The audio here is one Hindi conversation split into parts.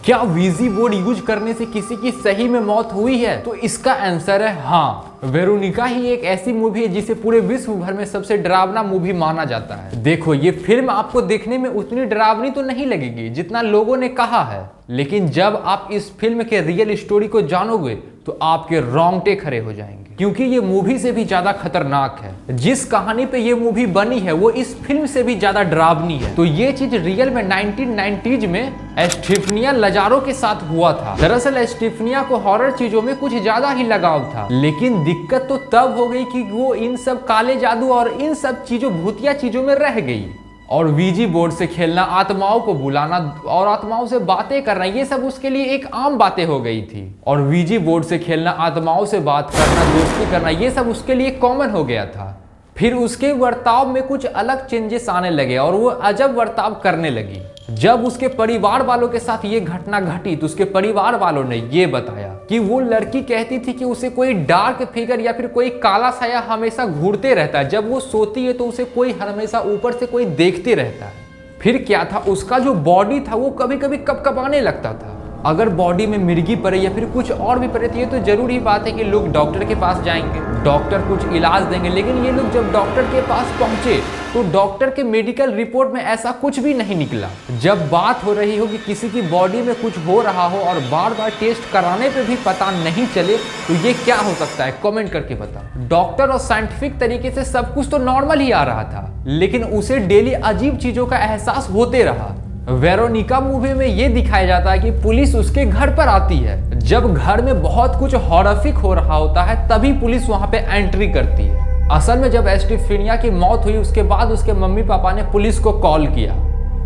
क्या वीजी बोर्ड यूज करने से किसी की सही में मौत हुई है? तो इसका आंसर है हाँ। वेरोनिका ही एक ऐसी मूवी है जिसे पूरे विश्व भर में सबसे डरावना मूवी माना जाता है। देखो, ये फिल्म आपको देखने में उतनी डरावनी तो नहीं लगेगी जितना लोगों ने कहा है, लेकिन जब आप इस फिल्म के रियल स्टोरी को जानोगे तो आपके रोंगटे खड़े हो जाएंगे, क्योंकि ये मूवी से भी ज्यादा खतरनाक है। जिस कहानी पे ये मूवी बनी है वो इस फिल्म से भी ज्यादा डरावनी है। तो ये चीज रियल में 1990s में एस्टिफनिया लजारो के साथ हुआ था। दरअसल एस्टिफनिया को हॉरर चीजों में कुछ ज्यादा ही लगाव था, लेकिन दिक्कत तो तब हो गई कि वो इन सब काले जादू और इन सब चीजों भूतिया चीजों में रह गई। और वीजी बोर्ड से खेलना, आत्माओं को बुलाना और आत्माओं से बातें करना, ये सब उसके लिए एक आम बातें हो गई थी। और वीजी बोर्ड से खेलना, आत्माओं से बात करना, दोस्ती करना, ये सब उसके लिए कॉमन हो गया था। फिर उसके बर्ताव में कुछ अलग चेंजेस आने लगे और वो अजब बर्ताव करने लगी। जब उसके परिवार वालों के साथ ये घटना घटी तो उसके परिवार वालों ने ये बताया कि वो लड़की कहती थी कि उसे कोई डार्क फिगर या फिर कोई काला साया हमेशा घूरते रहता है। जब वो सोती है तो उसे कोई हमेशा ऊपर से कोई देखते रहता है। फिर क्या था, उसका जो बॉडी था वो कभी कभी कपकपाने लगता था। अगर बॉडी में मिर्गी पड़े या फिर कुछ और भी पड़े तो ये तो जरूरी बात है कि लोग डॉक्टर के पास जाएंगे, डॉक्टर कुछ इलाज देंगे। लेकिन ये लोग जब डॉक्टर के पास पहुंचे तो डॉक्टर के मेडिकल रिपोर्ट में ऐसा कुछ भी नहीं निकला। जब बात हो रही हो कि किसी की बॉडी में कुछ हो रहा हो और बार बार टेस्ट कराने पे भी पता नहीं चले तो ये क्या हो सकता है, कमेंट करके बताओ। डॉक्टर और साइंटिफिक तरीके से सब कुछ तो नॉर्मल ही आ रहा था, लेकिन उसे डेली अजीब चीजों का एहसास होते रहा। वेरोनिका मूवी में ये दिखाया जाता है कि पुलिस उसके घर पर आती है। जब घर में बहुत कुछ हॉररिफिक हो रहा होता है तभी पुलिस वहां पे एंट्री करती है। असल में जब एस्टिफनिया की मौत हुई उसके बाद उसके मम्मी पापा ने पुलिस को कॉल किया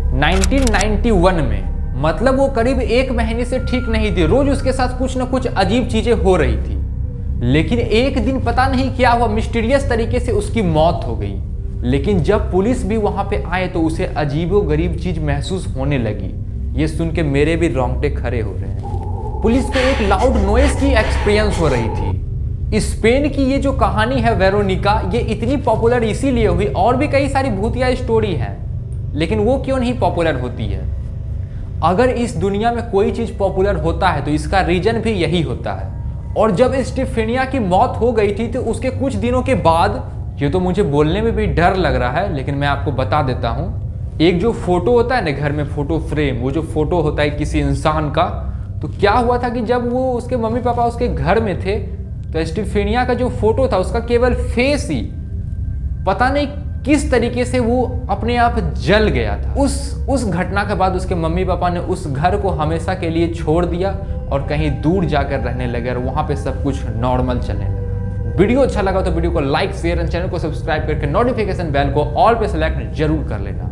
1991 में। मतलब वो करीब 1 महीने से ठीक नहीं थी, रोज उसके साथ कुछ न कुछ अजीब चीजें हो रही थी। लेकिन एक दिन पता नहीं क्या हुआ, मिस्टीरियस तरीके से उसकी मौत हो गई। लेकिन जब पुलिस भी वहां पे आए तो उसे अजीबोगरीब चीज महसूस होने लगी। ये सुन के मेरे भी रोंगटे खड़े हो रहे हैं। पुलिस को एक लाउड नॉइस की एक्सपीरियंस हो रही थी। स्पेन की ये जो कहानी है वेरोनिका, ये इतनी पॉपुलर इसीलिए हुई, और भी कई सारी भूतिया स्टोरी है, लेकिन वो क्यों नहीं पॉपुलर होती है? अगर इस दुनिया में कोई चीज पॉपुलर होता है तो इसका रीजन भी यही होता है। और जब एस्टिफनिया की मौत हो गई थी तो उसके कुछ दिनों के बाद, ये तो मुझे बोलने में भी डर लग रहा है लेकिन मैं आपको बता देता हूँ, एक जो फोटो होता है ना घर में, फोटो फ्रेम, वो जो फोटो होता है किसी इंसान का, तो क्या हुआ था कि जब वो उसके मम्मी पापा उसके घर में थे तो एस्टिफनिया का जो फोटो था उसका केवल फेस ही पता नहीं किस तरीके से वो अपने आप जल गया था। उस घटना के बाद उसके मम्मी पापा ने उस घर को हमेशा के लिए छोड़ दिया और कहीं दूर जाकर रहने लगे और वहाँ पे सब कुछ नॉर्मल चलने लगा। वीडियो अच्छा लगा तो वीडियो को लाइक, शेयर एंड चैनल को सब्सक्राइब करके नोटिफिकेशन बेल को ऑल पे सेलेक्ट जरूर कर लेना।